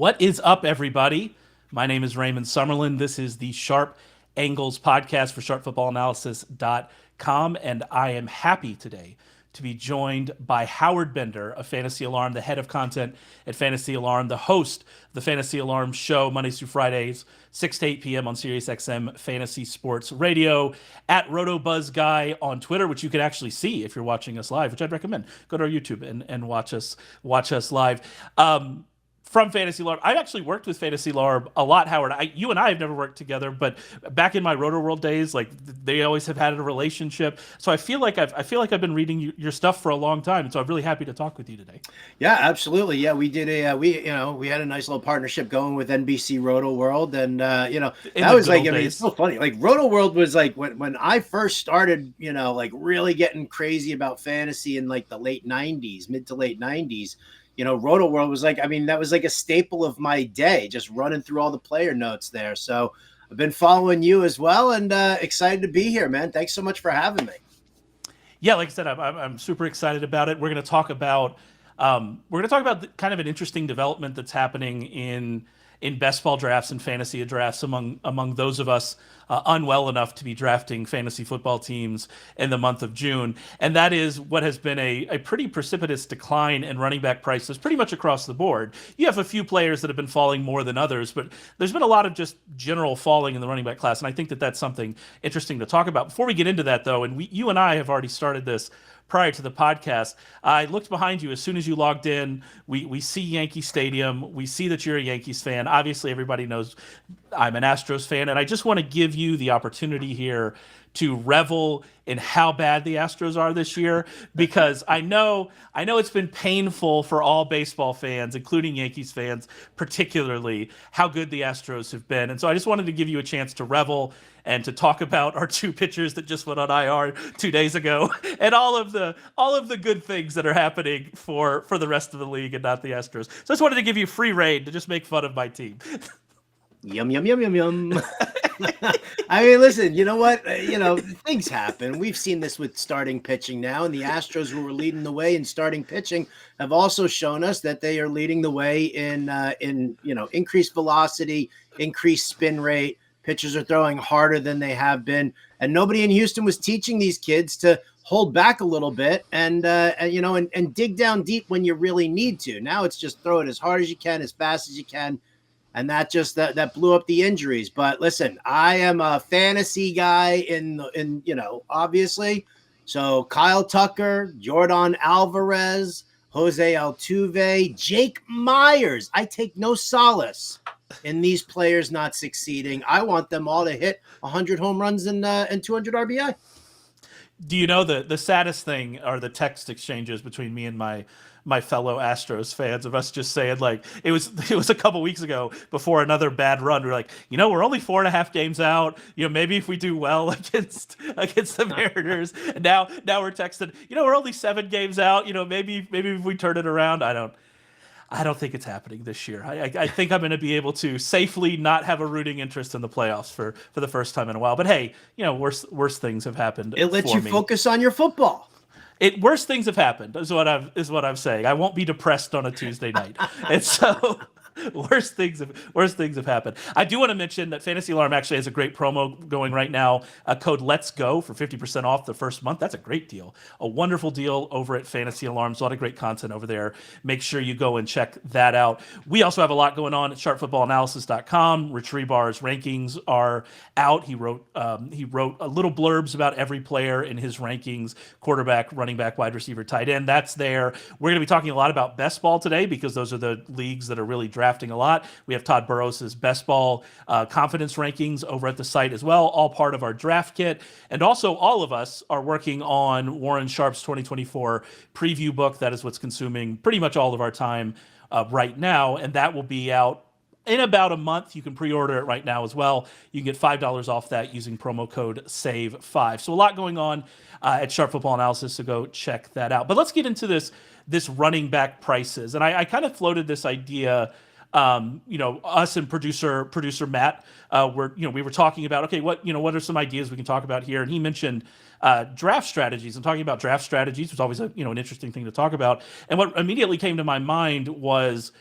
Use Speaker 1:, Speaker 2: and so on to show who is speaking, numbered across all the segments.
Speaker 1: What is up, everybody? My name is Raymond Summerlin. This is the Sharp Angles podcast for sharpfootballanalysis.com, and I am happy today to be joined by Howard Bender of Fantasy Alarm, the head of content at Fantasy Alarm, the host of the Fantasy Alarm show Mondays through Fridays, 6 to 8 p.m. on SiriusXM Fantasy Sports Radio, at RotoBuzzGuy on Twitter, which you can actually see if you're watching us live, which I'd recommend. Go to our YouTube and watch us live. From Fantasy Alarm. I've actually worked with Fantasy Alarm a lot, Howard. You and I have never worked together, but back in my Roto World days, like they always have had a relationship. So I feel like I've been reading your stuff for a long time, and so I'm really happy to talk with you today.
Speaker 2: Yeah, absolutely. Yeah, we did we had a nice little partnership going with NBC Roto World, and that was like, it's so funny. Like Roto World was like when I first started, like really getting crazy about fantasy in like the mid to late 90s. Roto World was like, that was like a staple of my day, just running through all the player notes there. So I've been following you as well, and excited to be here, man. Thanks so much for having me.
Speaker 1: Yeah, like I said, I'm super excited about it. We're going to talk about kind of an interesting development that's happening in best ball drafts and fantasy drafts among those of us unwell enough to be drafting fantasy football teams in the month of June. And that is what has been a pretty precipitous decline in running back prices pretty much across the board. You have a few players that have been falling more than others, but there's been a lot of just general falling in the running back class. And I think that that's something interesting to talk about. Before we get into that, though, and you and I have already started this prior to the podcast, I looked behind you as soon as you logged in. We see Yankee Stadium. We see that you're a Yankees fan. Obviously, everybody knows I'm an Astros fan, and I just want to give you the opportunity here to revel in how bad the Astros are this year, because I know it's been painful for all baseball fans, including Yankees fans, particularly how good the Astros have been. And so I just wanted to give you a chance to revel and to talk about our two pitchers that just went on IR 2 days ago, and all of the good things that are happening for the rest of the league and not the Astros. So I just wanted to give you free reign to just make fun of my team.
Speaker 2: Yum, yum, yum, yum, yum. Listen, you know what? Things happen. We've seen this with starting pitching now, and the Astros, who were leading the way in starting pitching, have also shown us that they are leading the way in increased velocity, increased spin rate. Pitchers are throwing harder than they have been, and nobody in Houston was teaching these kids to hold back a little bit and dig down deep when you really need to. Now it's just throw it as hard as you can, as fast as you can. And that blew up the injuries. But listen, I am a fantasy guy obviously. So Kyle Tucker, Jordan Alvarez, Jose Altuve, Jake Myers. I take no solace in these players not succeeding. I want them all to hit 100 home runs and 200 RBI.
Speaker 1: Do you know the saddest thing are the text exchanges between me and my fellow Astros fans of us just saying, like, it was a couple weeks ago before another bad run. We're like, we're only 4.5 games out. Maybe if we do well against the Mariners. And now we're texting, we're only 7 games out. Maybe if we turn it around. I don't think it's happening this year. I think I'm going to be able to safely not have a rooting interest in the playoffs for the first time in a while. But hey, worse things have happened.
Speaker 2: It lets you focus on your football.
Speaker 1: Worse things have happened is what I'm saying. I won't be depressed on a Tuesday night. And so worse things have happened. I do want to mention that Fantasy Alarm actually has a great promo going right now. A code Let's Go for 50% off the first month. That's a great deal. A wonderful deal over at Fantasy Alarm. A lot of great content over there. Make sure you go and check that out. We also have a lot going on at sharpfootballanalysis.com. Rich Rebar's rankings are out. He wrote a little blurbs about every player in his rankings: quarterback, running back, wide receiver, tight end. That's there. We're going to be talking a lot about best ball today, because those are the leagues that are really drafting a lot. We have Todd Burrows's best ball confidence rankings over at the site as well, all part of our draft kit. And also, all of us are working on Warren Sharp's 2024 preview book. That is what's consuming pretty much all of our time right now, and that will be out in about a month. You can pre-order it right now as well. You can get $5 off that using promo code SAVE5. So a lot going on at Sharp Football Analysis, so go check that out. But let's get into this running back prices. And I kind of floated this idea, us and producer Matt, we were talking about, okay, what are some ideas we can talk about here? And he mentioned draft strategies, and talking about draft strategies was always an interesting thing to talk about. And what immediately came to my mind was,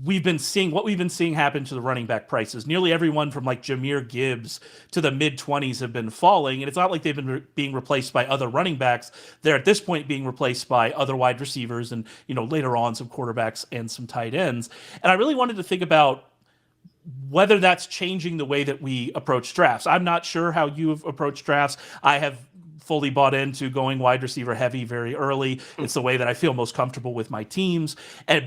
Speaker 1: we've been seeing happen to the running back prices. Nearly everyone from like Jahmyr Gibbs to the mid 20s have been falling, and it's not like they've been being replaced by other running backs. They're at this point being replaced by other wide receivers, and later on some quarterbacks and some tight ends. And I really wanted to think about whether that's changing the way that we approach drafts. I'm not sure how you have approached drafts. I have fully bought into going wide receiver heavy very early. It's the way that I feel most comfortable with my teams.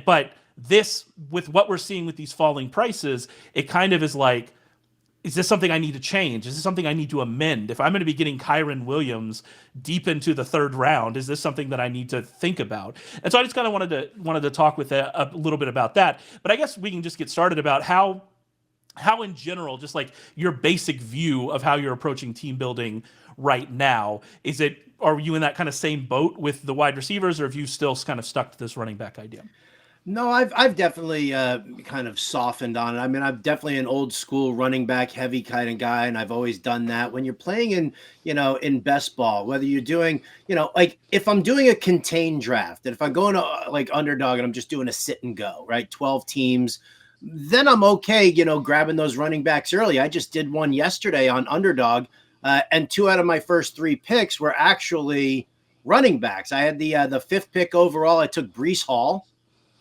Speaker 1: But this, with what we're seeing with these falling prices, it kind of is like, is this something I need to change? Is this something I need to amend? If I'm going to be getting Kyren Williams deep into the third round, is this something that I need to think about? And so I just kind of wanted to talk with a little bit about that. But I guess we can just get started about how in general, just like your basic view of how you're approaching team building right now. Are you in that kind of same boat with the wide receivers, or have you still kind of stuck to this running back idea?
Speaker 2: No, I've definitely kind of softened on it. I mean, I'm definitely an old school running back heavy kind of guy, and I've always done that. When you're playing in best ball, whether you're doing, like if I'm doing a contained draft, and if I'm going to like underdog and I'm just doing a sit and go, right, 12 teams, then I'm okay, grabbing those running backs early. I just did one yesterday on underdog, and 2 out of my first 3 picks were actually running backs. I had the 5th pick overall. I took Breece Hall.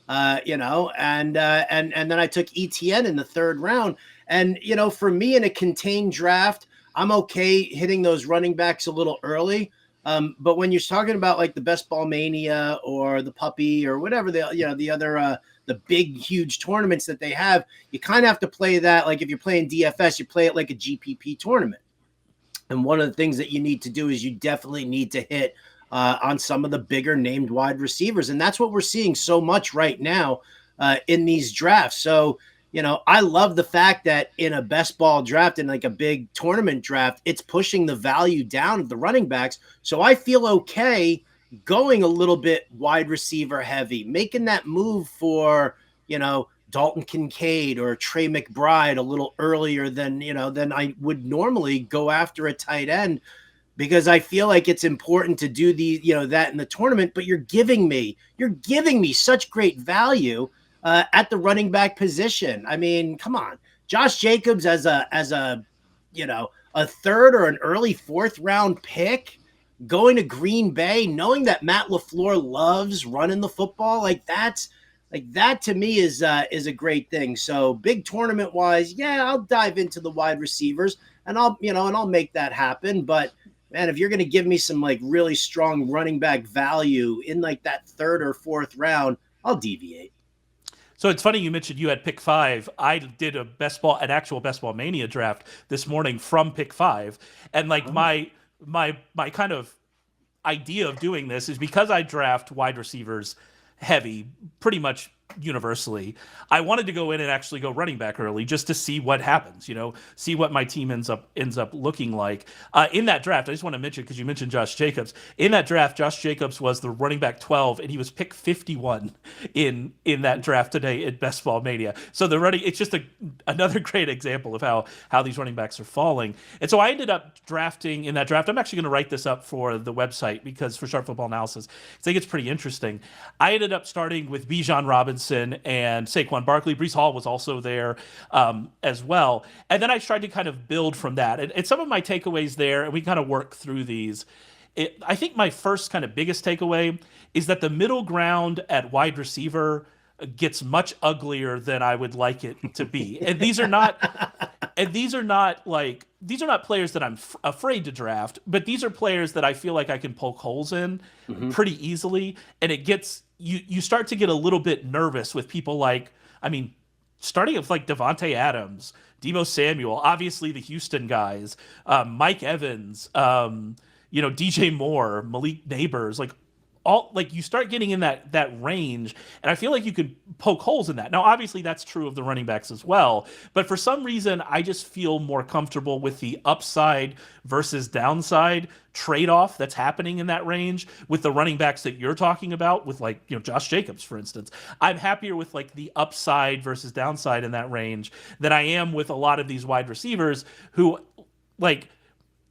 Speaker 2: And then I took ETN in the 3rd round. And, for me in a contained draft, I'm okay hitting those running backs a little early. But when you're talking about like the Best Ball Mania or the Puppy or whatever the other, the big, huge tournaments that they have, you kind of have to play that. Like if you're playing DFS, you play it like a GPP tournament. And one of the things that you need to do is you definitely need to hit on some of the bigger named wide receivers. And that's what we're seeing so much right now in these drafts. So, I love the fact that in a best ball draft and like a big tournament draft, it's pushing the value down of the running backs. So I feel okay going a little bit wide receiver heavy, making that move for, Dalton Kincaid or Trey McBride a little earlier than I would normally go after a tight end, because I feel like it's important to do that in the tournament, but you're giving me such great value at the running back position. I mean, come on, Josh Jacobs as a 3rd or an early 4th round pick going to Green Bay, knowing that Matt LaFleur loves running the football, that to me is a great thing. So big tournament wise, yeah, I'll dive into the wide receivers and I'll make that happen. But man, if you're going to give me some like really strong running back value in like that 3rd or 4th round, I'll deviate.
Speaker 1: So it's funny you mentioned you had pick 5. I did an actual Best Ball Mania draft this morning from pick 5. And like my kind of idea of doing this is because I draft wide receivers heavy pretty much universally, I wanted to go in and actually go running back early just to see what happens, see what my team ends up looking like. In that draft, I just want to mention, because you mentioned Josh Jacobs. In that draft, Josh Jacobs was the running back 12, and he was pick 51 in that draft today at Best Ball Mania. So it's just another great example of how these running backs are falling. And so I ended up drafting in that draft. I'm actually going to write this up for the website because for Sharp Football Analysis, I think it's pretty interesting. I ended up starting with Bijan Robinson and Saquon Barkley. Breece Hall was also there as well. And then I tried to kind of build from that. And some of my takeaways there, and we kind of work through these. I think my first kind of biggest takeaway is that the middle ground at wide receiver gets much uglier than I would like it to be. And these are not players that I'm afraid to draft, but these are players that I feel like I can poke holes in pretty easily. And it gets, you start to get a little bit nervous with people starting with like Devontae Adams, Deebo Samuel, obviously the Houston guys, Mike Evans, DJ Moore, Malik Neighbors, you start getting in that range, and I feel like you could poke holes in that. Now, obviously, that's true of the running backs as well, but for some reason, I just feel more comfortable with the upside versus downside trade-off that's happening in that range with the running backs that you're talking about, with Josh Jacobs, for instance. I'm happier with the upside versus downside in that range than I am with a lot of these wide receivers who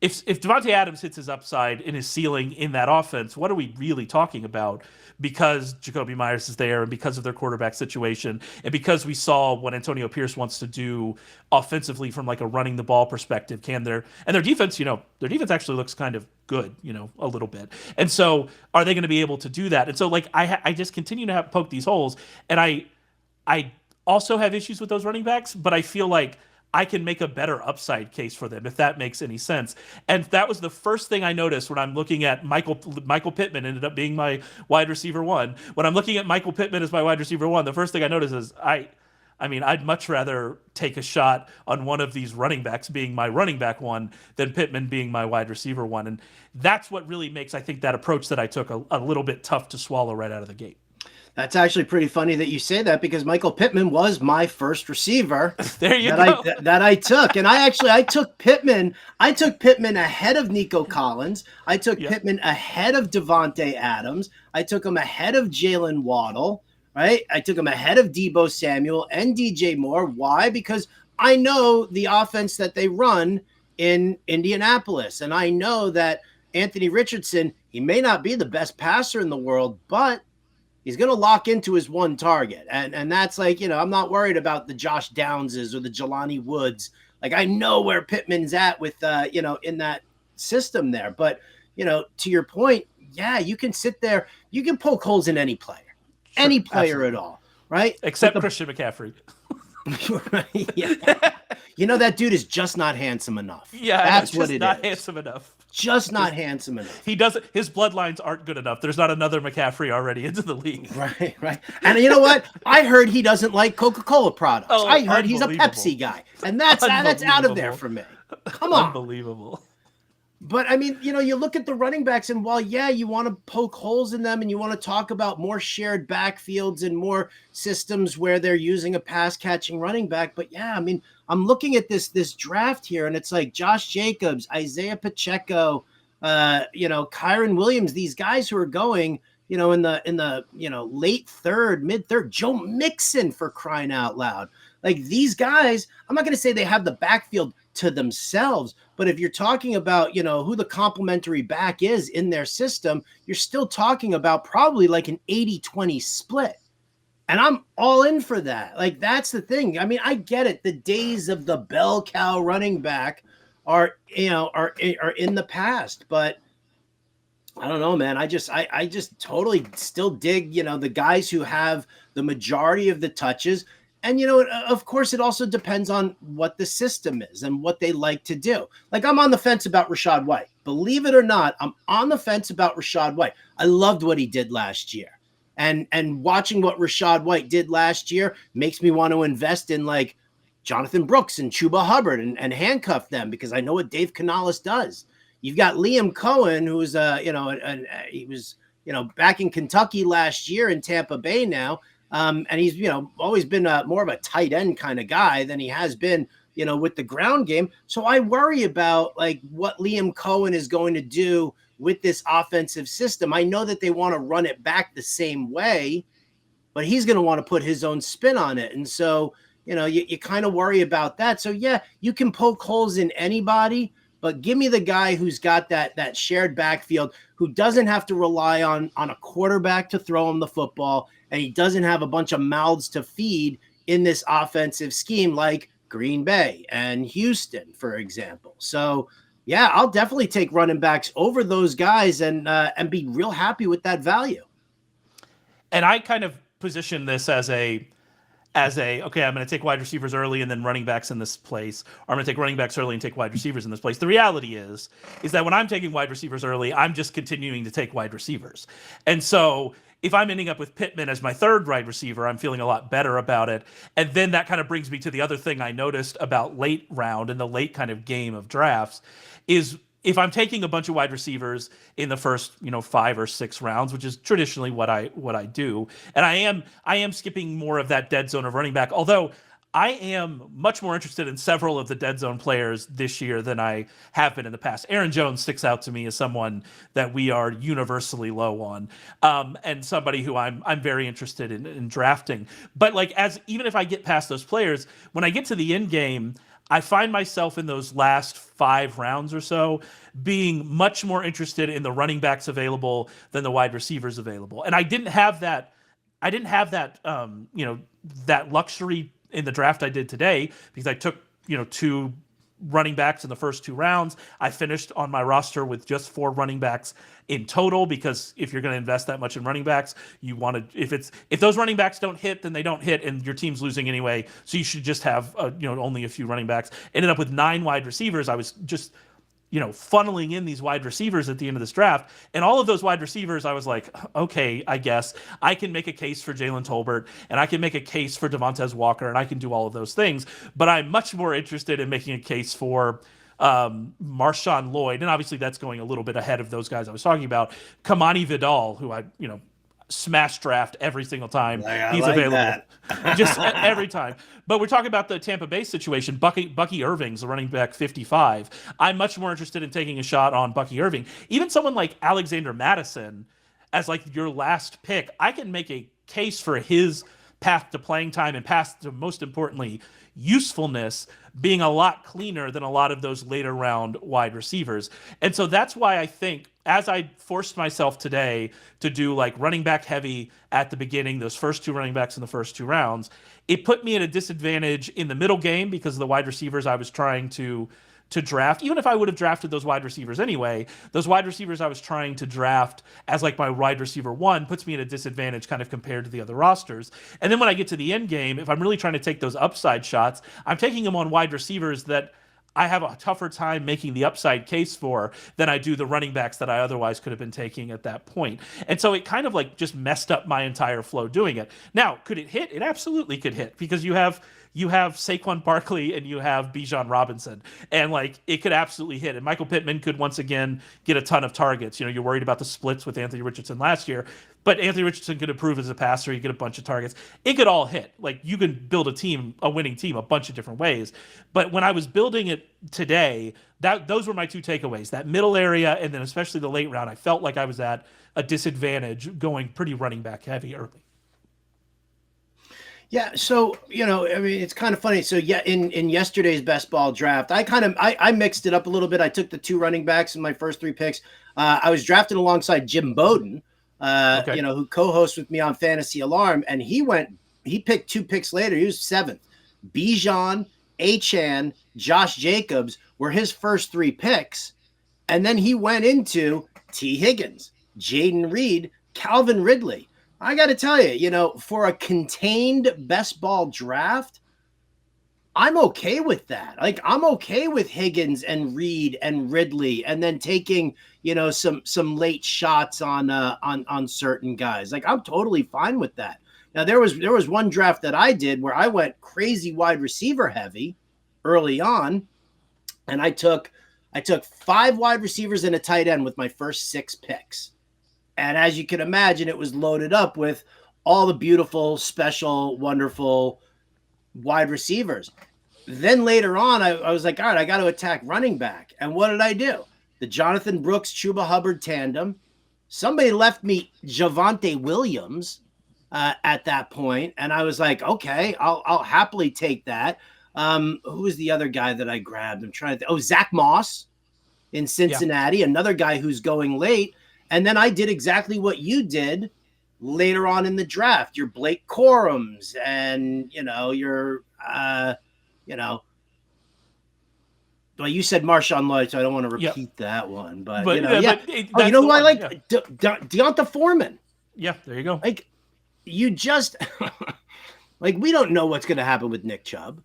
Speaker 1: if Devontae Adams hits his upside in his ceiling in that offense, what are we really talking about? Because Jacoby Myers is there, and because of their quarterback situation, and because we saw what Antonio Pierce wants to do offensively from like a running the ball perspective, their defense, their defense actually looks kind of good, a little bit. And so, are they going to be able to do that? And so, like, I just continue to poke these holes, and I also have issues with those running backs, but I feel like I can make a better upside case for them, if that makes any sense. And that was the first thing I noticed when I'm looking at Michael Pittman ended up being my wide receiver one. When I'm looking at Michael Pittman as my wide receiver one, the first thing I notice is I'd much rather take a shot on one of these running backs being my running back one than Pittman being my wide receiver one. And that's what really makes, I think, that approach that I took a little bit tough to swallow right out of the gate.
Speaker 2: That's actually pretty funny that you say that, because Michael Pittman was my first receiver
Speaker 1: there you go.
Speaker 2: that I took. And I took Pittman. I took Pittman ahead of Nico Collins. I took Pittman ahead of Devontae Adams. I took him ahead of Jalen Waddle, right? I took him ahead of Deebo Samuel and DJ Moore. Why? Because I know the offense that they run in Indianapolis. And I know that Anthony Richardson, he may not be the best passer in the world, but he's going to lock into his one target. And that's like, I'm not worried about the Josh Downses or the Jelani Woods. Like, I know where Pittman's at with, in that system there. But, to your point, yeah, you can sit there. You can poke holes in any player,
Speaker 1: absolutely.
Speaker 2: At all, right?
Speaker 1: Except Christian McCaffrey.
Speaker 2: Right, yeah. That dude is just not handsome enough.
Speaker 1: Yeah,
Speaker 2: that's what it is.
Speaker 1: Not handsome enough.
Speaker 2: Just not handsome enough.
Speaker 1: He doesn't. His bloodlines aren't good enough. There's not another McCaffrey already into the league.
Speaker 2: Right. And you know what? I heard he doesn't like Coca-Cola products.
Speaker 1: Oh,
Speaker 2: I heard he's a Pepsi guy, and that's out of there for me. Come on,
Speaker 1: unbelievable.
Speaker 2: But I mean, you look at the running backs, and while you want to poke holes in them, and you want to talk about more shared backfields and more systems where they're using a pass catching running back, but I mean, I'm looking at this thdraft here, and it's like Josh Jacobs, Isaiah Pacheco, Kyren Williams, these guys who are going, in the late third, mid third, Joe Mixon, for crying out loud. Like, these guys, I'm not going to say they have the backfield to themselves, but if you're talking about, who the complementary back is in their system, you're still talking about probably like an 80-20 split. And I'm all in for that. Like, that's the thing. I mean, I get it. The days of the bell cow running back are in the past, but I don't know, man. I just totally still dig, the guys who have the majority of the touches. And, of course, it also depends on what the system is and what they like to do. Like, I'm on the fence about Rachaad White. Believe it or not, I'm on the fence about Rachaad White. I loved what he did last year. And watching what Rachaad White did last year makes me want to invest in, like, Jonathan Brooks and Chuba Hubbard and handcuff them, because I know what Dave Canales does. You've got Liam Cohen, who's, he was, back in Kentucky last year, in Tampa Bay now. And he's, always been more of a tight end kind of guy than he has been, with the ground game. So I worry about, like, what Liam Cohen is going to do with this offensive system. I know that they want to run it back the same way, but he's going to want to put his own spin on it. And so, you kind of worry about that. So, yeah, you can poke holes in anybody, but give me the guy who's got that shared backfield, who doesn't have to rely on a quarterback to throw him the football, and he doesn't have a bunch of mouths to feed in this offensive scheme like Green Bay and Houston, for example. So, yeah, I'll definitely take running backs over those guys and be real happy with that value.
Speaker 1: And I kind of position this as okay, I'm going to take wide receivers early and then running backs in this place, or I'm going to take running backs early and take wide receivers in this place. The reality is that when I'm taking wide receivers early, I'm just continuing to take wide receivers. And so if I'm ending up with Pittman as my third wide receiver, I'm feeling a lot better about it. And then that kind of brings me to the other thing I noticed about late round and the late kind of game of drafts is, if I'm taking a bunch of wide receivers in the first, 5 or 6 rounds, which is traditionally what I do, and I am skipping more of that dead zone of running back, although I am much more interested in several of the dead zone players this year than I have been in the past. Aaron Jones sticks out to me as someone that we are universally low on, and somebody who I'm very interested in drafting. But like, even if I get past those players, when I get to the end game, I find myself in those last 5 rounds or so being much more interested in the running backs available than the wide receivers available. And I didn't have that. That luxury in the draft I did today because I took 2 running backs in the first 2 rounds. I finished on my roster with just 4 running backs in total because if you're going to invest that much in running backs, you want to if those running backs don't hit, then they don't hit and your team's losing anyway. So you should just have only a few running backs. Ended up with 9 wide receivers. I was just funneling in these wide receivers at the end of this draft. And all of those wide receivers, I was like, okay, I guess I can make a case for Jalen Tolbert and I can make a case for Devontae Walker and I can do all of those things. But I'm much more interested in making a case for Marshawn Lloyd. And obviously that's going a little bit ahead of those guys I was talking about. Kamani Vidal, who I, smash draft every single time he's available. Just every time. But we're talking about the Tampa Bay situation. Bucky Irving's the running back 55. I'm much more interested in taking a shot on Bucky Irving. Even someone like Alexander Madison as like your last pick, I can make a case for his path to playing time and path to, most importantly, usefulness being a lot cleaner than a lot of those later round wide receivers. And so that's why I think as I forced myself today to do like running back heavy at the beginning, those first 2 running backs in the first 2 rounds, it put me at a disadvantage in the middle game because of the wide receivers I was trying to draft. Even if I would have drafted those wide receivers anyway, those wide receivers I was trying to draft as like my wide receiver 1 puts me at a disadvantage kind of compared to the other rosters. And then when I get to the end game, if I'm really trying to take those upside shots, I'm taking them on wide receivers that I have a tougher time making the upside case for than I do the running backs that I otherwise could have been taking at that point. And so it kind of like just messed up my entire flow doing it. Now, could it hit? It absolutely could hit because you have Saquon Barkley and you have Bijan Robinson, and like it could absolutely hit. And Michael Pittman could once again get a ton of targets. You're worried about the splits with Anthony Richardson last year, but Anthony Richardson could improve as a passer. You get a bunch of targets. It could all hit. Like you can build a winning team, a bunch of different ways. But when I was building it today, those were my 2 takeaways. That middle area, and then especially the late round, I felt like I was at a disadvantage going pretty running back heavy early.
Speaker 2: Yeah, so it's kind of funny. So yeah, in yesterday's best ball draft, I mixed it up a little bit. I took the 2 running backs in my first 3 picks. I was drafted alongside Jim Bowden, who co-hosts with me on Fantasy Alarm, and he picked 2 picks later. He was 7th. Bijan, Achane, Josh Jacobs were his first 3 picks, and then he went into T. Higgins, Jaden Reed, Calvin Ridley. I got to tell you, for a contained best ball draft, I'm okay with that. Like, I'm okay with Higgins and Reed and Ridley, and then taking, some late shots on certain guys. Like, I'm totally fine with that. Now, there was one draft that I did where I went crazy wide receiver heavy early on, and I took 5 wide receivers and a tight end with my first 6 picks. And as you can imagine, it was loaded up with all the beautiful, special, wonderful wide receivers. Then later on, I was like, all right, I got to attack running back. And what did I do? The Jonathan Brooks, Chuba Hubbard tandem. Somebody left me Javonte Williams at that point. And I was like, okay, I'll happily take that. Who was the other guy that I grabbed? I'm trying to think. Oh, Zach Moss in Cincinnati, another guy who's going late. And then I did exactly what you did later on in the draft. Your Blake Corums and, your, well, you said Marshawn Lloyd, so I don't want to repeat that one. But who I like? Yeah. Deonta Foreman.
Speaker 1: Yeah, there you go.
Speaker 2: Like, you just, like, we don't know what's going to happen with Nick Chubb.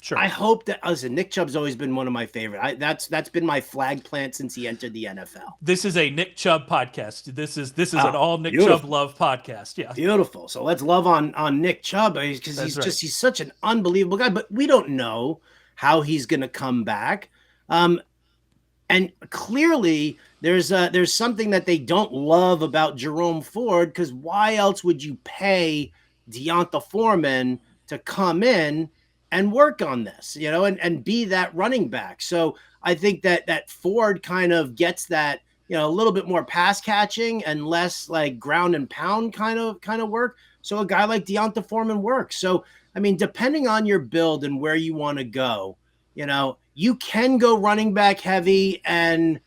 Speaker 1: Sure.
Speaker 2: I hope that, listen, Nick Chubb's always been one of my favorite. That's been my flag plant since he entered the NFL.
Speaker 1: This is a Nick Chubb podcast. This is an all Nick Chubb love podcast. Yeah.
Speaker 2: Beautiful. So let's love on Nick Chubb because he's such an unbelievable guy, but we don't know how he's going to come back. And clearly there's something that they don't love about Jerome Ford, because why else would you pay Deonta Foreman to come in and work on this, and be that running back? So I think that Ford kind of gets that, a little bit more pass catching and less like ground and pound kind of work. So a guy like Deonta Foreman works. So, I mean, depending on your build and where you want to go, You can go running back heavy and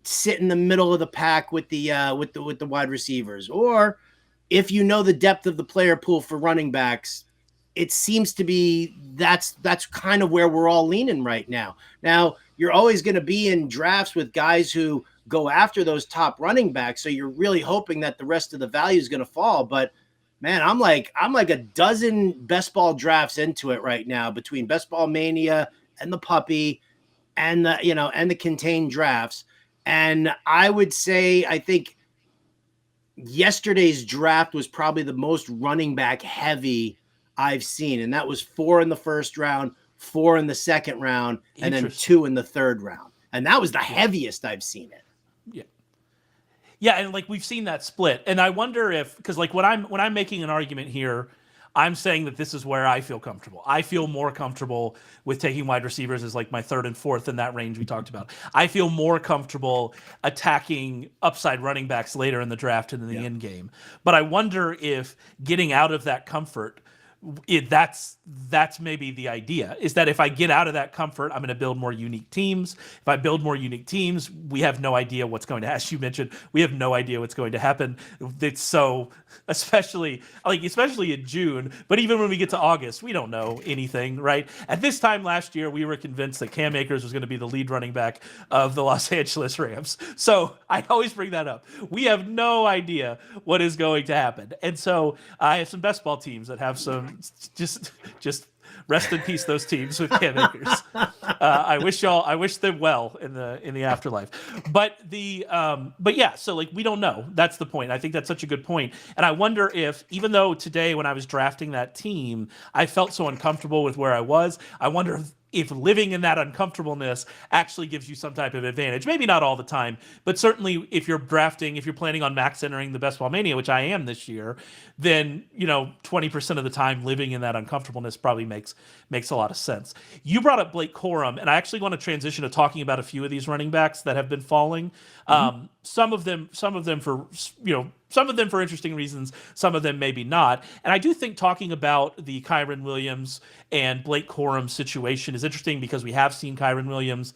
Speaker 2: sit in the middle of the pack with the wide receivers, or if the depth of the player pool for running backs, it seems to be that's kind of where we're all leaning right now. Now, you're always going to be in drafts with guys who go after those top running backs, so you're really hoping that the rest of the value is going to fall. But man, I'm like a dozen best ball drafts into it right now, between Best Ball Mania and the puppy and the contained drafts. And I would say, I think yesterday's draft was probably the most running back heavy I've seen. And that was 4 in the first round, 4 in the second round, and then 2 in the third round. And that was the heaviest I've seen it.
Speaker 1: Yeah. Yeah. And like, we've seen that split. And I wonder if, because like when I'm making an argument here, I'm saying that this is where I feel comfortable. I feel more comfortable with taking wide receivers as like my 3rd and 4th in that range we talked about. I feel more comfortable attacking upside running backs later in the draft and in the end game. But I wonder if getting out of that comfort, that's maybe the idea, is that if I get out of that comfort, I'm going to build more unique teams. If I build more unique teams, we have no idea what's going to, as you mentioned, we have no idea what's going to happen. It's so, especially in June, but even when we get to August, we don't know anything, right? At this time last year, we were convinced that Cam Akers was going to be the lead running back of the Los Angeles Rams. So I always bring that up. We have no idea what is going to happen. And so I have some best ball teams that have some, just rest in peace, those teams with Cam Akers. I wish them well in the afterlife. But yeah, so like, we don't know. That's the point. I think that's such a good point. And I wonder if, even though today when I was drafting that team, I felt so uncomfortable with where I was, I wonder if living in that uncomfortableness actually gives you some type of advantage. Maybe not all the time, but certainly if you're planning on max entering the Best Ball Mania, which I am this year, then 20% of the time living in that uncomfortableness probably makes a lot of sense. You brought up Blake Corum, and I actually want to transition to talking about a few of these running backs that have been falling. Some of them for interesting reasons, some of them maybe not. And I do think talking about the Kyren Williams and Blake Corum situation is interesting, because we have seen Kyren Williams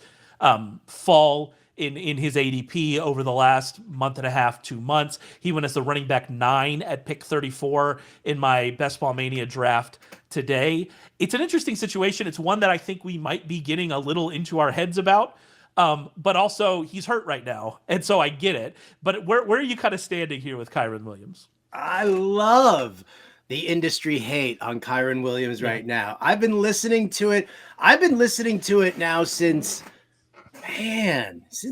Speaker 1: fall in his ADP over the last month and a half, 2 months. He went as the running back 9 at pick 34 in my Best Ball Mania draft today. It's an interesting situation. It's one that I think we might be getting a little into our heads about. But also, he's hurt right now, and so I get it. But where are you kind of standing here with Kyren Williams?
Speaker 2: I love the industry hate on Kyren Williams right now. I've been listening to it. Now since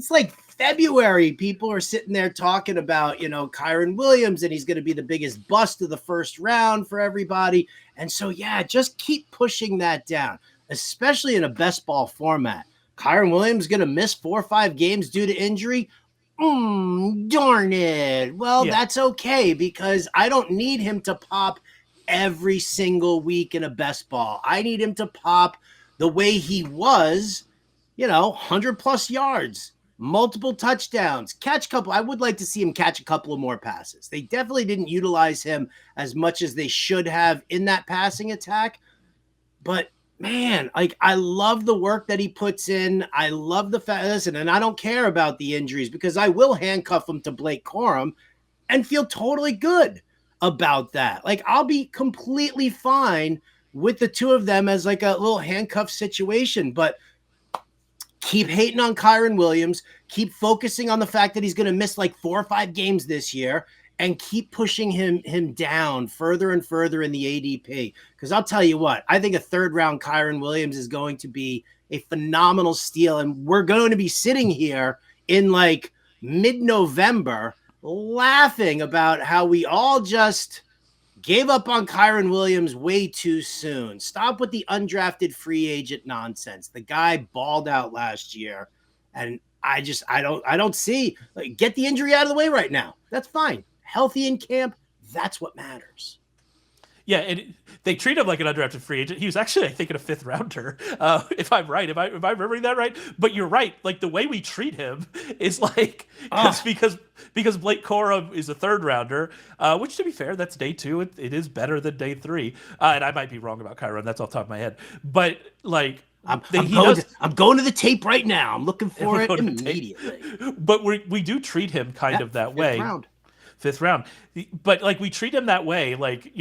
Speaker 2: like February. People are sitting there talking about, Kyren Williams, and he's going to be the biggest bust of the first round for everybody. And so, just keep pushing that down, especially in a best ball format. Kyren Williams going to miss 4 or 5 games due to injury. Darn it. Well, that's okay, because I don't need him to pop every single week in a best ball. I need him to pop the way he was, 100+ yards, multiple touchdowns, catch a couple. I would like to see him catch a couple of more passes. They definitely didn't utilize him as much as they should have in that passing attack. But man, I love the work that he puts in. I love the fact, listen, and I don't care about the injuries, because I will handcuff him to Blake Corum and feel totally good about that. I'll be completely fine with the two of them as like a little handcuff situation. But keep hating on Kyren Williams, keep focusing on the fact that he's going to miss like 4 or 5 games this year, and keep pushing him down further and further in the ADP. Because I'll tell you what, I think a 3rd round Kyren Williams is going to be a phenomenal steal. And we're going to be sitting here in like mid-November laughing about how we all just gave up on Kyren Williams way too soon. Stop with the undrafted free agent nonsense. The guy balled out last year, and I don't see, get the injury out of the way right now. That's fine. Healthy in camp, that's what matters.
Speaker 1: Yeah, and they treat him like an undrafted free agent. He was actually, I think, a 5th rounder, if I'm right. Am I remembering that right? But you're right. Like, the way we treat him is like, because Blake Corum is a 3rd rounder, which, to be fair, that's day 2. It is better than day 3. And I might be wrong about Kyren. That's off the top of my head. But like,
Speaker 2: I'm going to the tape right now. I'm looking for it immediately.
Speaker 1: But we do treat him kind of that way. Fifth round. But like we treat him that way, like,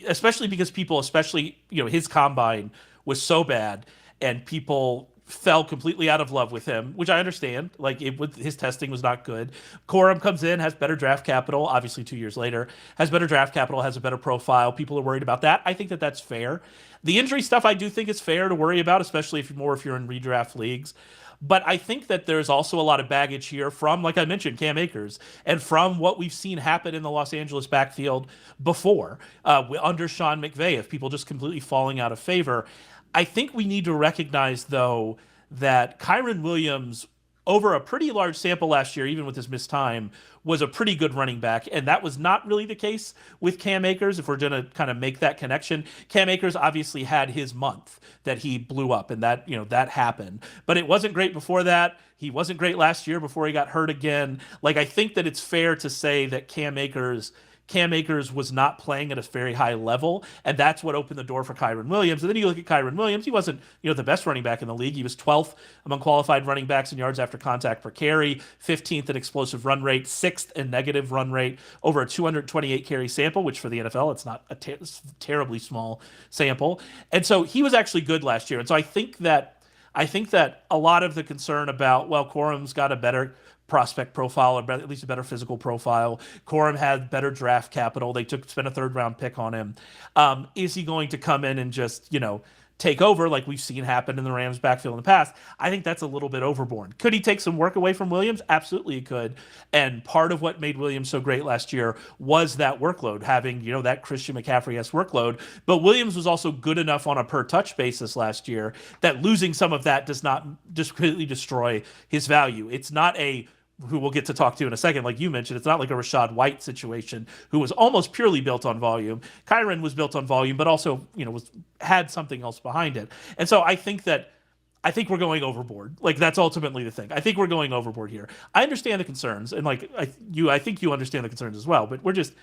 Speaker 1: especially because people, especially, his combine was so bad and people fell completely out of love with him, which I understand. Like his testing was not good. Corum comes in, has better draft capital, obviously 2 years later, has better draft capital, has a better profile. People are worried about that. I think that that's fair. The injury stuff I do think is fair to worry about, especially if you're in redraft leagues. But I think that there's also a lot of baggage here from, like I mentioned, Cam Akers, and from what we've seen happen in the Los Angeles backfield before under Sean McVay, of people just completely falling out of favor. I think we need to recognize, though, that Kyren Williams, over a pretty large sample last year, even with his missed time, was a pretty good running back. And that was not really the case with Cam Akers, if we're going to kind of make that connection. Cam Akers obviously had his month that he blew up, and that, that happened. But it wasn't great before that. He wasn't great last year before he got hurt again. Like, I think that it's fair to say that Cam Akers was not playing at a very high level, and that's what opened the door for Kyren Williams. And then you look at Kyren Williams, he wasn't, the best running back in the league. He was 12th among qualified running backs in yards after contact per carry, 15th in explosive run rate, 6th in negative run rate over a 228 carry sample, which for the NFL, it's not a terribly small sample. And so he was actually good last year. And so I think that a lot of the concern about, well, Corum's got a better prospect profile, or at least a better physical profile. Corum had better draft capital. They spent a 3rd round pick on him. Is he going to come in and just, take over like we've seen happen in the Rams backfield in the past? I think that's a little bit overboard. Could he take some work away from Williams? Absolutely he could. And part of what made Williams so great last year was that workload, having, that Christian McCaffrey-esque workload. But Williams was also good enough on a per touch basis last year that losing some of that does not just completely destroy his value. It's not who we'll get to talk to in a second, like you mentioned, it's not like a Rachaad White situation, who was almost purely built on volume. Kyren was built on volume, but also, had something else behind it. And so I think we're going overboard. Like, that's ultimately the thing. I think we're going overboard here. I understand the concerns, and like I think you understand the concerns as well, but we're just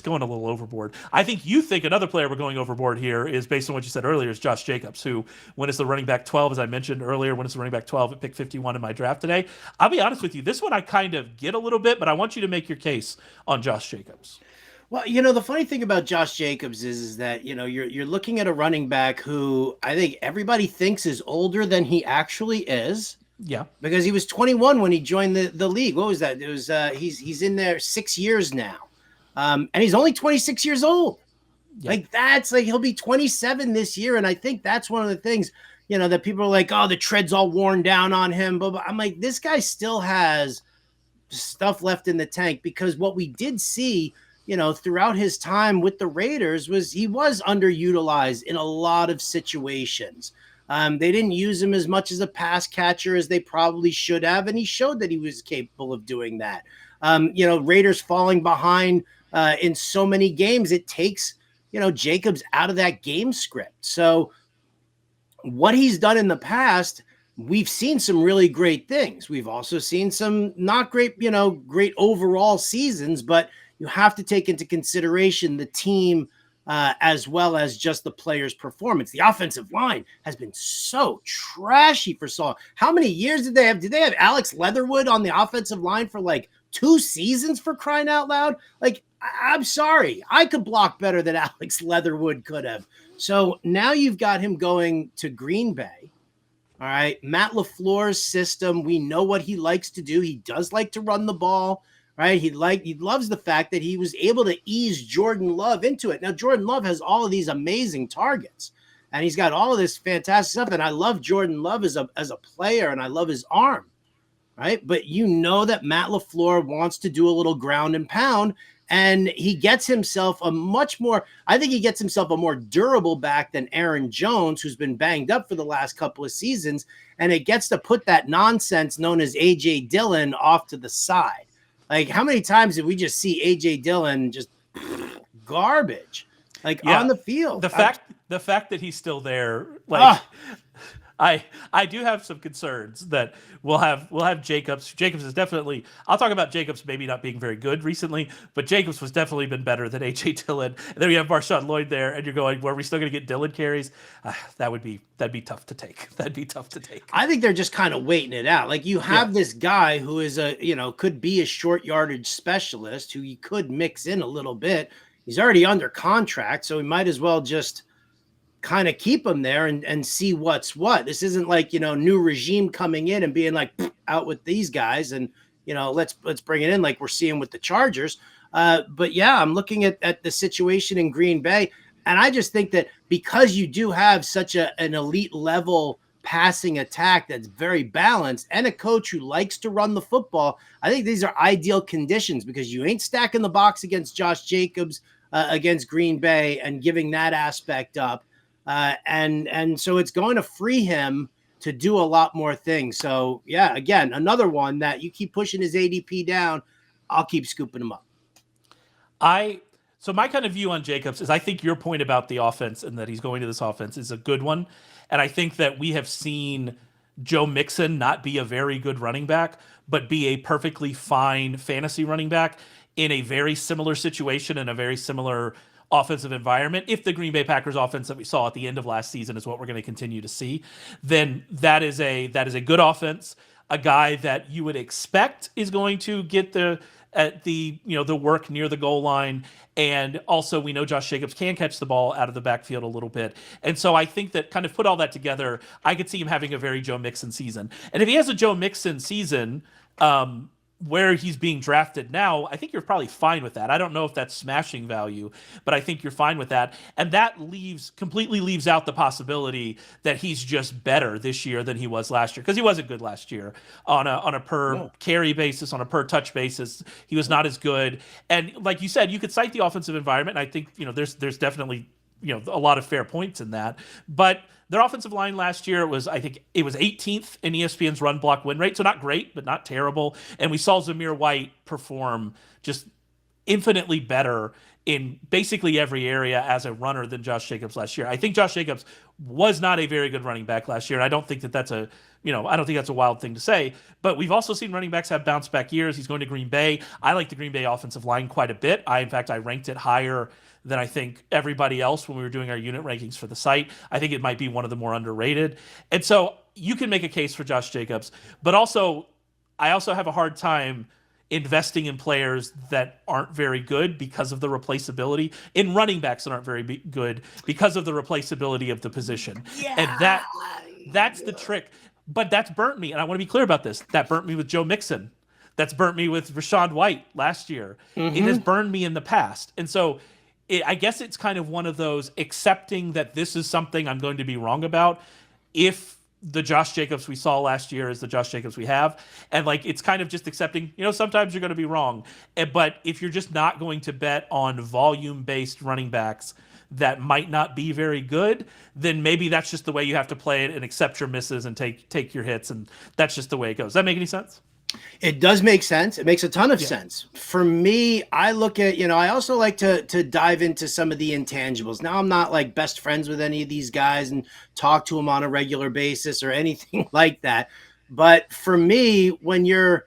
Speaker 1: going a little overboard. I think you think another player we're going overboard here is, based on what you said earlier, is Josh Jacobs, who went as the running back 12, as I mentioned earlier, went as the running back 12 at pick 51 in my draft today. I'll be honest with you, this one I kind of get a little bit, but I want you to make your case on Josh Jacobs.
Speaker 2: Well, the funny thing about Josh Jacobs is that, you're looking at a running back who I think everybody thinks is older than he actually is.
Speaker 1: Yeah.
Speaker 2: Because he was 21 when he joined the league. What was that? It was he's in there 6 years now. And he's only 26 years old. Yeah. Like, that's like, he'll be 27 this year. And I think that's one of the things, that people are like, oh, the tread's all worn down on him. But I'm like, this guy still has stuff left in the tank, because what we did see, throughout his time with the Raiders was he was underutilized in a lot of situations. They didn't use him as much as a pass catcher as they probably should have. And he showed that he was capable of doing that. Raiders falling behind in so many games, it takes, Jacobs out of that game script. So what he's done in the past, we've seen some really great things. We've also seen some not great, great overall seasons, but you have to take into consideration the team as well as just the player's performance. The offensive line has been so trashy for so long. How many years did they have? Did they have Alex Leatherwood on the offensive line for like 2 seasons, for crying out loud? Like, I'm sorry, I could block better than Alex Leatherwood could have. So now you've got him going to Green Bay. All right. Matt LaFleur's system, we know what he likes to do. He does like to run the ball, right? He loves the fact that he was able to ease Jordan Love into it. Now, Jordan Love has all of these amazing targets, and he's got all of this fantastic stuff. And I love Jordan Love as a player, and I love his arm, right? But that Matt LaFleur wants to do a little ground and pound, and he gets himself a more durable back than Aaron Jones, who's been banged up for the last couple of seasons, and it gets to put that nonsense known as A.J. Dillon off to the side. Like, how many times did we just see A.J. Dillon just garbage, on the field?
Speaker 1: The fact that he's still there, like, I do have some concerns that we'll have Jacobs. Jacobs is definitely. I'll talk about Jacobs maybe not being very good recently, but Jacobs was definitely been better than AJ Dillon. And then we have Marshawn Lloyd there, and you're going, well, are we still going to get Dillon carries? That'd be tough to take. That'd be tough to take.
Speaker 2: I think they're just kind of waiting it out. Like you have this guy who is could be a short yardage specialist who you could mix in a little bit. He's already under contract, so we might as well just kind of keep him there and see what's what. This isn't like, new regime coming in and being like out with these guys and, let's bring it in like we're seeing with the Chargers. But yeah, I'm looking at the situation in Green Bay. And I just think that because you do have such an elite level passing attack that's very balanced and a coach who likes to run the football, I think these are ideal conditions because you ain't stacking the box against Josh Jacobs against Green Bay and giving that aspect up. And so it's going to free him to do a lot more things. So yeah, again, another one that you keep pushing his ADP down, I'll keep scooping him up.
Speaker 1: So my kind of view on Jacobs is I think your point about the offense and that he's going to this offense is a good one. And I think that we have seen Joe Mixon not be a very good running back, but be a perfectly fine fantasy running back in a very similar situation and a very similar offensive environment. If the Green Bay Packers offense that we saw at the end of last season is what we're going to continue to see, then that is a good offense, a guy that you would expect is going to get the work near the goal line. And also we know Josh Jacobs can catch the ball out of the backfield a little bit. And so I think that kind of put all that together, I could see him having a very Joe Mixon season. And if he has a Joe Mixon season, where he's being drafted now, I think you're probably fine with that. I don't know if that's smashing value, but I think you're fine with that. And that completely leaves out the possibility that he's just better this year than he was last year, because he wasn't good last year on a per carry basis, on a per touch basis. He was not as good. And like you said, you could cite the offensive environment. And I think, there's definitely, a lot of fair points in that. But their offensive line last year I think it was 18th in ESPN's run block win rate. So not great, but not terrible. And we saw Jahmyr White perform just infinitely better in basically every area as a runner than Josh Jacobs last year. I think Josh Jacobs was not a very good running back last year. And I don't think that's a wild thing to say, but we've also seen running backs have bounce back years. He's going to Green Bay. I like the Green Bay offensive line quite a bit. In fact, I ranked it higher than I think everybody else when we were doing our unit rankings for the site. I think it might be one of the more underrated. And so you can make a case for Josh Jacobs, but I also have a hard time investing in players that aren't very good because of the replaceability, in running backs that aren't very good because of the replaceability of the position. Yeah. And that's the trick. But that's burnt me, and I want to be clear about this. That burnt me with Joe Mixon. That's burnt me with Rachaad White last year. Mm-hmm. It has burned me in the past. And so I guess it's kind of one of those accepting that this is something I'm going to be wrong about if the Josh Jacobs we saw last year is the Josh Jacobs we have. And it's kind of just accepting, sometimes you're going to be wrong. But if you're just not going to bet on volume-based running backs that might not be very good, then maybe that's just the way you have to play it and accept your misses and take your hits. And that's just the way it goes. Does that make any sense?
Speaker 2: It does make sense. It makes a ton of sense. For me, I look at, I also like to dive into some of the intangibles. Now, I'm not like best friends with any of these guys and talk to them on a regular basis or anything like that. But for me, when you're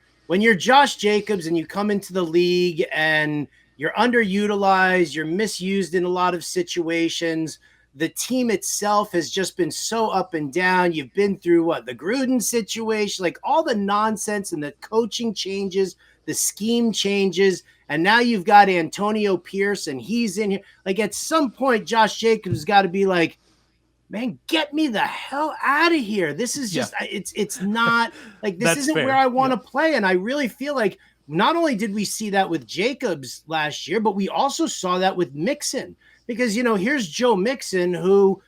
Speaker 2: Josh Jacobs and you come into the league and you're underutilized, you're misused in a lot of situations, the team itself has just been so up and down. You've been through the Gruden situation, like all the nonsense and the coaching changes, the scheme changes. And now you've got Antonio Pierce and he's in here. Like at some point, Josh Jacobs has got to be like, man, get me the hell out of here. This is just, it's not like, this isn't fair. Where I want to play. And I really feel like not only did we see that with Jacobs last year, but we also saw that with Mixon. Because, here's Joe Mixon who,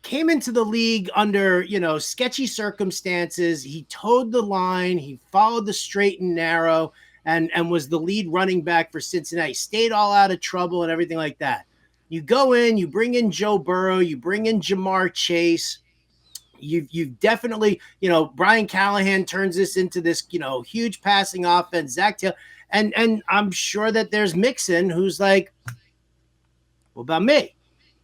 Speaker 2: came into the league under, sketchy circumstances. He towed the line. He followed the straight and narrow and was the lead running back for Cincinnati. Stayed all out of trouble and everything like that. You go in, you bring in Joe Burrow, you bring in Jamar Chase. You've definitely, Brian Callahan turns this into this, huge passing offense. Zach Taylor. And I'm sure that there's Mixon who's like, what about me?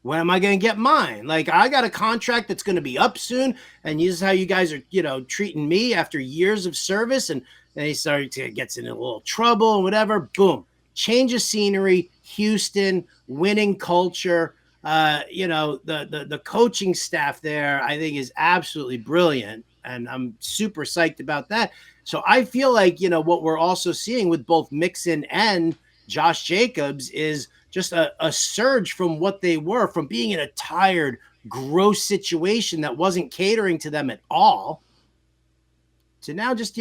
Speaker 2: when am I going to get mine? Like, I got a contract that's going to be up soon, and this is how you guys are, treating me after years of service. And he started to get in a little trouble and whatever. Boom. Change of scenery, Houston, winning culture. The coaching staff there, I think, is absolutely brilliant, and I'm super psyched about that. So I feel like, what we're also seeing with both Mixon and Josh Jacobs is just a surge from what they were, from being in a tired, gross situation that wasn't catering to them at all, to now just,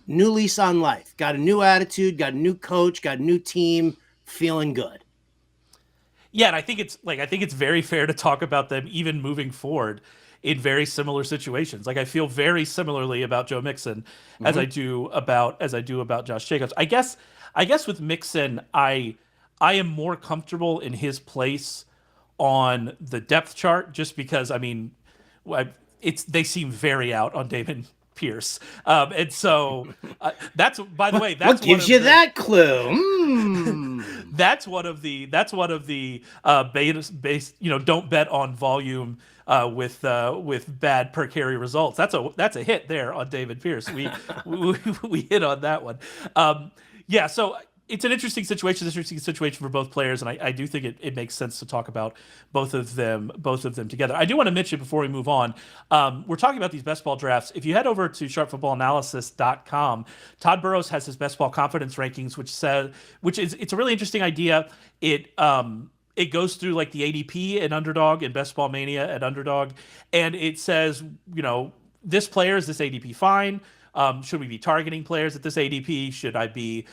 Speaker 2: new lease on life. Got a new attitude, got a new coach, got a new team, feeling good.
Speaker 1: Yeah, and I think it's very fair to talk about them even moving forward in very similar situations. Like, I feel very similarly about Joe Mixon as I do about Josh Jacobs. I guess with Mixon, I am more comfortable in his place on the depth chart, just because they seem very out on David Pierce, and so that's, by the way, that's
Speaker 2: what gives you that clue.
Speaker 1: That's one of the base, don't bet on volume with bad per carry results. That's a hit there on David Pierce. We hit on that one. Yeah, so it's an interesting situation for both players, and I do think it makes sense to talk about both of them together. I do want to mention before we move on, we're talking about these best ball drafts. If you head over to sharpfootballanalysis.com, Todd Burrows has his best ball confidence rankings, it's a really interesting idea. It goes through like the ADP and Underdog and Best Ball Mania at Underdog, and it says, this player is this ADP fine. Should we be targeting players at this ADP? Should I be,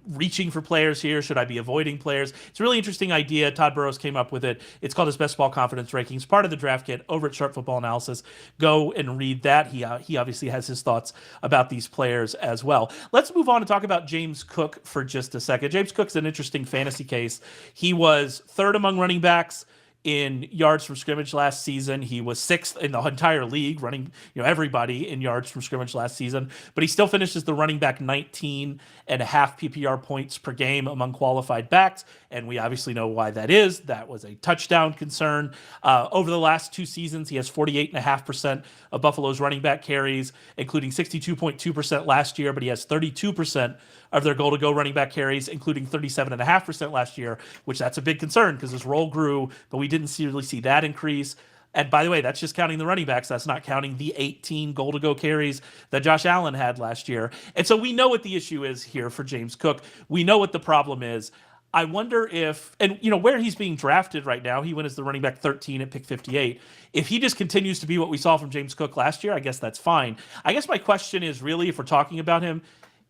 Speaker 1: reaching for players here? Should I be avoiding players? It's a really interesting idea. Todd Burrows came up with it. It's called his Best Ball Confidence Rankings, part of the draft kit over at Sharp Football Analysis. Go and read that. He obviously has his thoughts about these players as well. Let's move on and talk about James Cook for just a second. James Cook's an interesting fantasy case. He was third among running backs in yards from scrimmage last season. He was sixth in the entire league, running everybody in yards from scrimmage last season, but he still finishes the running back 19 and a half PPR points per game among qualified backs, and we obviously know why that is. That was a touchdown concern. Over the last 2 seasons, he has 48.5% of Buffalo's running back carries, including 62.2% last year, but he has 32% of their goal-to-go running back carries, including 37.5% last year, which that's a big concern because his role grew, but we didn't really see that increase. And by the way, that's just counting the running backs. That's not counting the 18 goal-to-go carries that Josh Allen had last year. And so we know what the issue is here for James Cook. We know what the problem is. I wonder if, and where he's being drafted right now, he went as the running back 13 at pick 58. If he just continues to be what we saw from James Cook last year, I guess that's fine. I guess my question is really, if we're talking about him,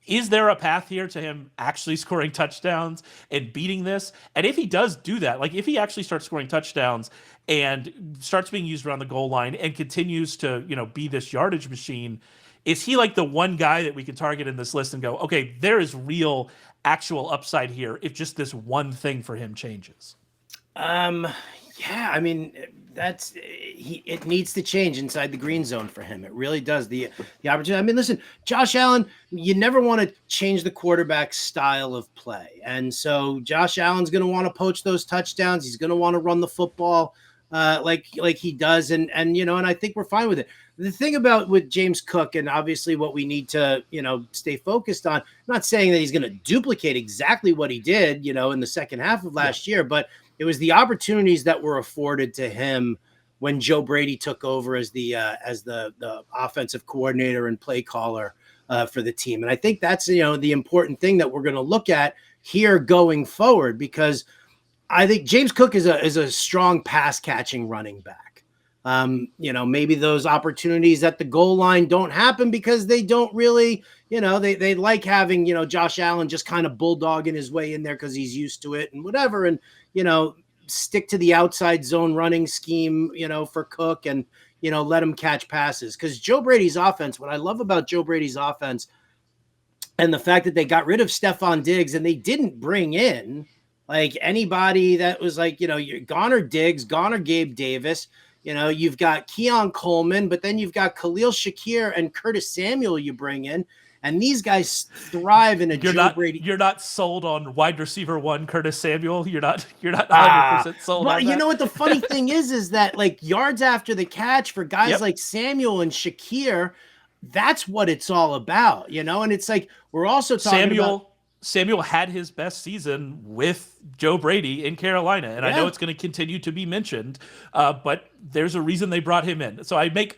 Speaker 1: is there a path here to him actually scoring touchdowns and beating this? And if he does do that, like if he actually starts scoring touchdowns and starts being used around the goal line and continues to, be this yardage machine, is he like the one guy that we can target in this list and go, okay, there is real actual upside here if just this one thing for him changes?
Speaker 2: Yeah, I mean, it needs to change inside the green zone for him. It really does. The opportunity. I mean, listen, Josh Allen, you never want to change the quarterback's style of play. And so Josh Allen's going to want to poach those touchdowns. He's going to want to run the football like he does. And I think we're fine with it. The thing about with James Cook, and obviously what we need to, stay focused on, I'm not saying that he's going to duplicate exactly what he did, in the second half of last year, but it was the opportunities that were afforded to him when Joe Brady took over as the offensive coordinator and play caller for the team. And I think that's, the important thing that we're going to look at here going forward, because I think James Cook is a strong pass catching running back. Maybe those opportunities at the goal line don't happen because they don't really, they like having, Josh Allen just kind of bulldogging his way in there because he's used to it and whatever. And, stick to the outside zone running scheme, for Cook and, let him catch passes. Because Joe Brady's offense, what I love about Joe Brady's offense and the fact that they got rid of Stephon Diggs and they didn't bring in like anybody that was like, you're gone or Diggs, gone or Gabe Davis. You've got Keon Coleman, but then you've got Khalil Shakir and Curtis Samuel you bring in. And these guys thrive in a Joe Brady.
Speaker 1: You're not sold on wide receiver 1 Curtis Samuel. You're not 100% sold on that.
Speaker 2: You know what the funny thing is that like yards after the catch for guys like Samuel and Shakir, that's what it's all about, And it's like we're also talking about
Speaker 1: Samuel had his best season with Joe Brady in Carolina, and I know it's going to continue to be mentioned, but there's a reason they brought him in. So I make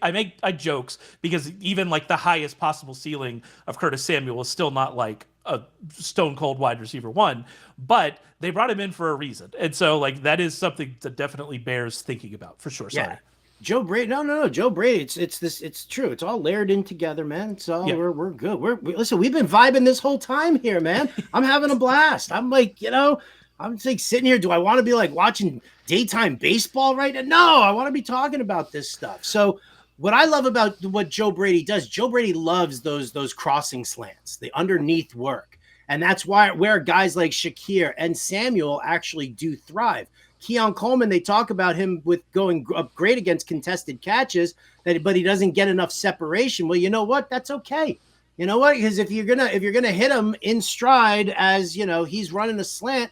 Speaker 1: jokes because even like the highest possible ceiling of Curtis Samuel is still not like a stone cold wide receiver 1, but they brought him in for a reason, and so like that is something that definitely bears thinking about for sure. Sorry.
Speaker 2: Joe Brady, no, Joe Brady. It's true. It's all layered in together, man. It's all we're good. Listen. We've been vibing this whole time here, man. I'm having a blast. I'm like, I'm just like sitting here. Do I want to be like watching daytime baseball right now? No, I want to be talking about this stuff. So, what I love about what Joe Brady does, Joe Brady loves those crossing slants, the underneath work, and that's where guys like Shakir and Samuel actually do thrive. Keon Coleman, they talk about him with going up great against contested catches, but he doesn't get enough separation. Well, you know what? That's okay. You know what? Because if you're gonna hit him in stride as he's running a slant,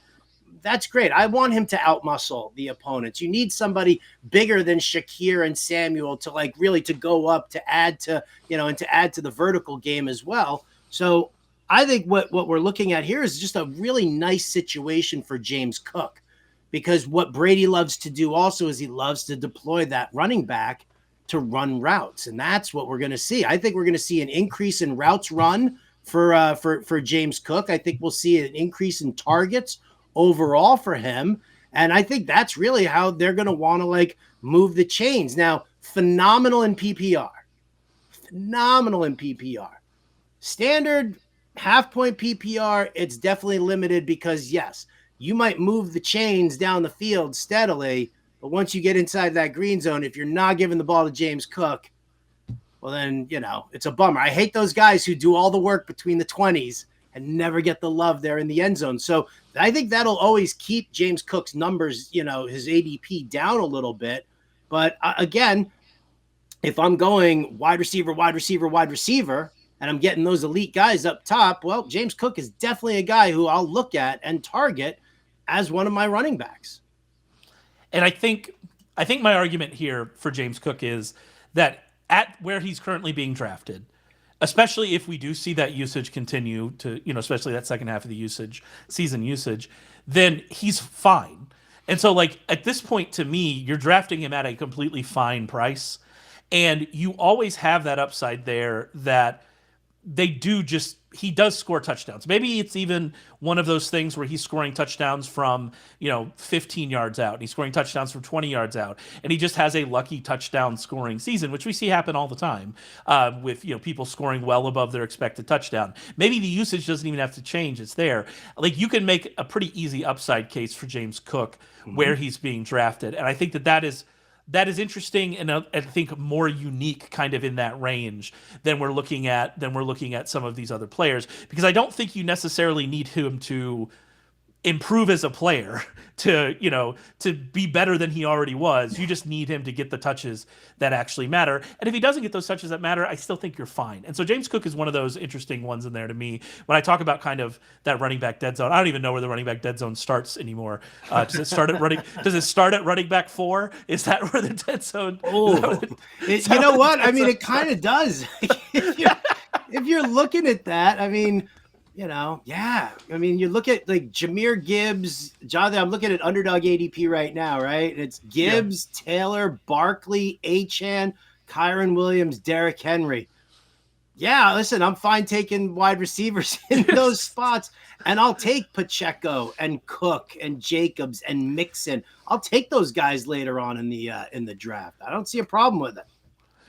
Speaker 2: that's great. I want him to outmuscle the opponents. You need somebody bigger than Shakir and Samuel to like really to go up to add to and to add to the vertical game as well. So I think what we're looking at here is just a really nice situation for James Cook. Because what Brady loves to do also is he loves to deploy that running back to run routes. And that's what we're going to see. I think we're going to see an increase in routes run for James Cook. I think we'll see an increase in targets overall for him. And I think that's really how they're going to want to like move the chains. Now, phenomenal in PPR. Standard half point PPR, it's definitely limited because yes, you might move the chains down the field steadily, but once you get inside that green zone, if you're not giving the ball to James Cook, well then, it's a bummer. I hate those guys who do all the work between the 20s and never get the love there in the end zone. So I think that'll always keep James Cook's numbers, his ADP down a little bit. But again, if I'm going wide receiver, and I'm getting those elite guys up top, well, James Cook is definitely a guy who I'll look at and target as one of my running backs.
Speaker 1: And I think my argument here for James Cook is that at where he's currently being drafted, especially if we do see that usage continue to, especially that second half of the season usage, then he's fine. And so like at this point to me, you're drafting him at a completely fine price. And you always have that upside there that he does score touchdowns. Maybe it's even one of those things where he's scoring touchdowns from, 15 yards out. And he's scoring touchdowns from 20 yards out. And he just has a lucky touchdown scoring season, which we see happen all the time with, people scoring well above their expected touchdown. Maybe the usage doesn't even have to change. It's there. Like you can make a pretty easy upside case for James Cook where he's being drafted. And I think that is interesting and I think more unique kind of in that range than we're looking at some of these other players, because I don't think you necessarily need him to improve as a player to be better than he already was. You just need him to get the touches that actually matter. And if he doesn't get those touches that matter, I still think you're fine. And so James Cook is one of those interesting ones in there to me. When I talk about kind of that running back dead zone, I don't even know where the running back dead zone starts anymore. Does it start at running back 4? Is that where the dead zone?
Speaker 2: You know what? I mean, it kind of does. If you're looking at that, I mean, yeah. I mean, you look at like Jahmyr, Gibbs, Jonathan. I'm looking at Underdog ADP right now, right? It's Gibbs, Taylor, Barkley, Achane, Kyren Williams, Derrick Henry. Yeah, listen, I'm fine taking wide receivers in those spots, and I'll take Pacheco and Cook and Jacobs and Mixon. I'll take those guys later on in the draft. I don't see a problem with it.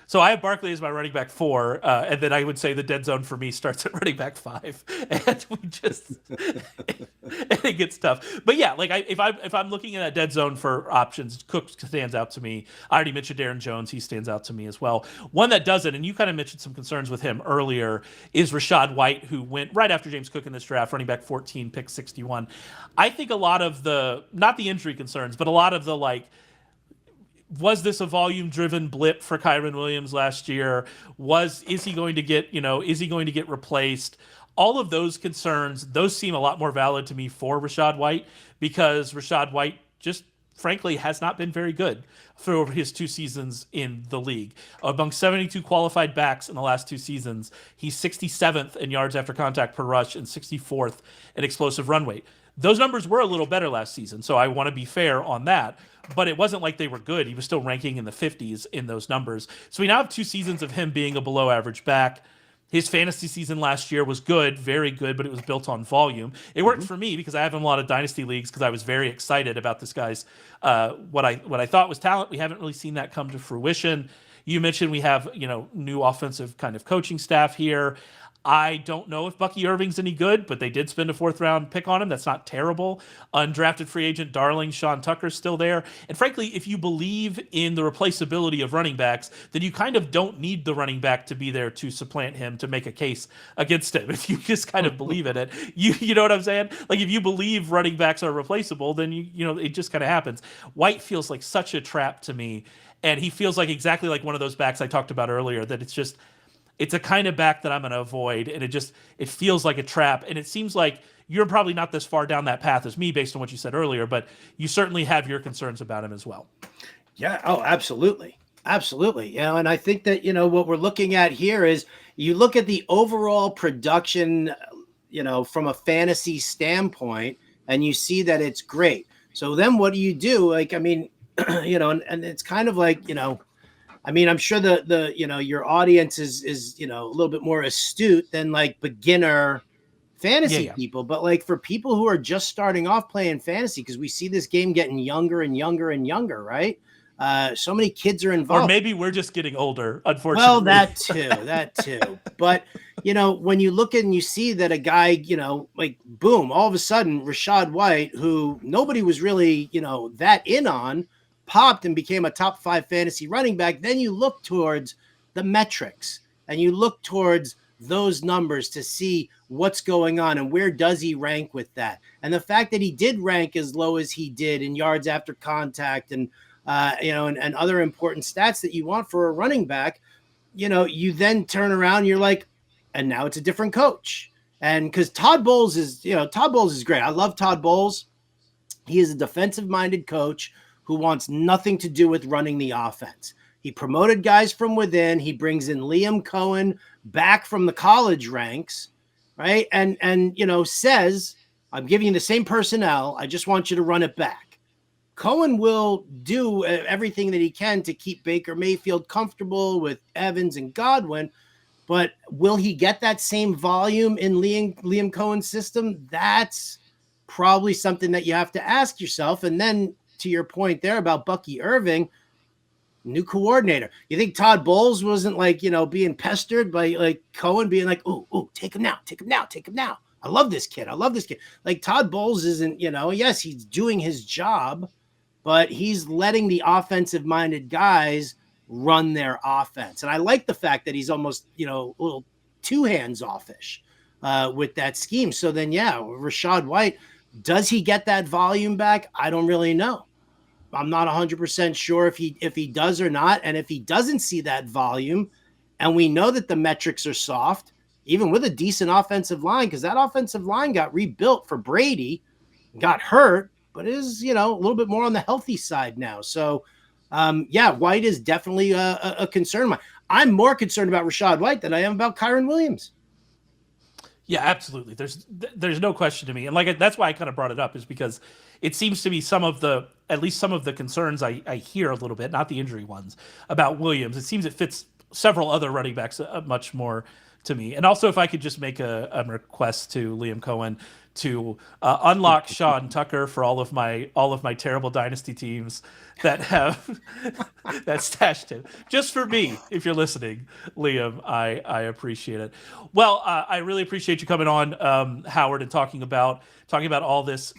Speaker 1: So I have Barkley as my running back 4, and then I would say the dead zone for me starts at running back 5, and and it gets tough. But yeah, like if I'm looking at that dead zone for options, Cook stands out to me. I already mentioned Aaron Jones; he stands out to me as well. One that doesn't, and you kind of mentioned some concerns with him earlier, is Rachaad White, who went right after James Cook in this draft, running back 14, pick 61. I think a lot of not the injury concerns, but a lot of the like. was this a volume-driven blip for Kyren Williams last year? Is he going to get, is he going to get replaced? All of those concerns, those seem a lot more valid to me for Rachaad White, because Rachaad White just frankly has not been very good for his 2 seasons in the league. Among 72 qualified backs in the last 2 seasons, he's 67th in yards after contact per rush and 64th in explosive run weight. Those numbers were a little better last season, so I want to be fair on that. But it wasn't like they were good. He was still ranking in the 50s in those numbers. So we now have 2 seasons of him being a below average back. His fantasy season last year was good, very good, but it was built on volume. It worked for me because I have him in a lot of dynasty leagues because I was very excited about this guy's what I thought was talent. We haven't really seen that come to fruition. You mentioned we have new offensive kind of coaching staff here. I don't know if Bucky Irving's any good, but they did spend a 4th-round pick on him. That's not terrible. Undrafted free agent darling Sean Tucker's still there. And frankly, if you believe in the replaceability of running backs, then you kind of don't need the running back to be there to supplant him, to make a case against him. If you just kind of believe in it, you know what I'm saying? Like, if you believe running backs are replaceable, then it just kind of happens. White feels like such a trap to me, and he feels like exactly like one of those backs I talked about earlier, that it's a kind of back that I'm going to avoid, and it feels like a trap. And it seems like you're probably not this far down that path as me based on what you said earlier, but you certainly have your concerns about him as well.
Speaker 2: Yeah. Oh, absolutely. Absolutely. And I think that, what we're looking at here is you look at the overall production, from a fantasy standpoint, and you see that it's great. So then what do you do? Like, I mean, and it's kind of like, I'm sure the your audience is a little bit more astute than like beginner fantasy people, but like for people who are just starting off playing fantasy, because we see this game getting younger and younger and younger, right? So many kids are involved.
Speaker 1: Or maybe we're just getting older, unfortunately.
Speaker 2: Well, that too. But when you look and you see that a guy, like boom, all of a sudden Rachaad White, who nobody was really that in on, popped and became a top 5 fantasy running back. Then you look towards the metrics and you look towards those numbers to see what's going on and where does he rank with that. And the fact that he did rank as low as he did in yards after contact and and other important stats that you want for a running back, you then turn around and you're like, and now it's a different coach. And because Todd Bowles is great. I love Todd Bowles. He is a defensive minded coach who wants nothing to do with running the offense. He promoted guys from within. He brings in Liam Cohen back from the college ranks, right? And says, I'm giving you the same personnel. I just want you to run it back. Cohen will do everything that he can to keep Baker Mayfield comfortable with Evans and Godwin, but will he get that same volume in Liam Cohen's system? That's probably something that you have to ask yourself. And then to your point there about Bucky Irving, new coordinator. You think Todd Bowles wasn't like, being pestered by like Cohen being like, oh, take him now. I love this kid. Like Todd Bowles isn't, yes, he's doing his job, but he's letting the offensive minded guys run their offense. And I like the fact that he's almost, a little 2 hands offish with that scheme. So then, Rachaad White, does he get that volume back? I don't really know. I'm not 100% sure if he does or not. And if he doesn't see that volume, and we know that the metrics are soft, even with a decent offensive line, because that offensive line got rebuilt for Brady, got hurt, but is, a little bit more on the healthy side now. So, White is definitely a concern. I'm more concerned about Rachaad White than I am about Kyren Williams.
Speaker 1: Yeah, absolutely. There's no question to me. And that's why I kind of brought it up, is because it seems to be at least some of the concerns I hear a little bit, not the injury ones, about Williams. It seems it fits several other running backs much more to me. And also, if I could just make a request to Liam Cohen to unlock Sean Tucker for all of my terrible dynasty teams that have that stashed him. Just for me, if you're listening, Liam, I appreciate it. Well, I really appreciate you coming on, Howard, and talking about all this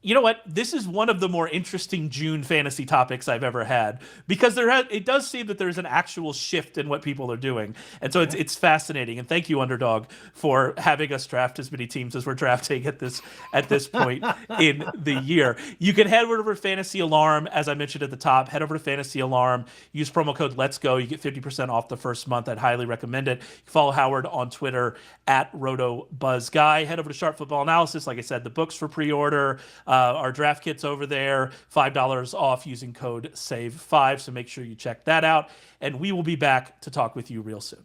Speaker 1: You know what? This is one of the more interesting June fantasy topics I've ever had because it does seem that there's an actual shift in what people are doing, and so it's fascinating. And thank you, Underdog, for having us draft as many teams as we're drafting at this point in the year. You can head over to Fantasy Alarm, as I mentioned at the top. Head over to Fantasy Alarm. Use promo code Let's Go. You get 50% off the first month. I'd highly recommend it. Follow Howard on Twitter at RotoBuzzGuy. Head over to Sharp Football Analysis. Like I said, the books for pre-order. Our draft kits over there, $5 off using code SAVE5. So make sure you check that out. And we will be back to talk with you real soon.